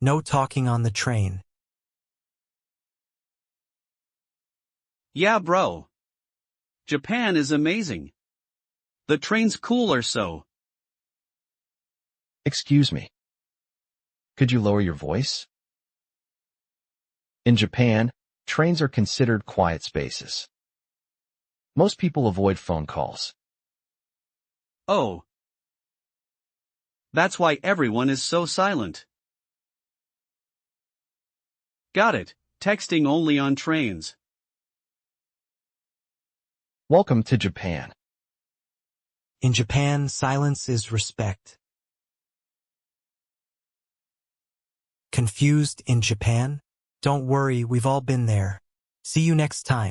No talking on the train. Yeah, bro. Japan is amazing. The train's cooler so. Excuse me. Could you lower your voice? In Japan, trains are considered quiet spaces. Most people avoid phone calls. Oh. That's why everyone is so silent. Got it. Texting only on trains. Welcome to Japan. In Japan, silence is respect. Confused in Japan? Don't worry, we've all been there. See you next time.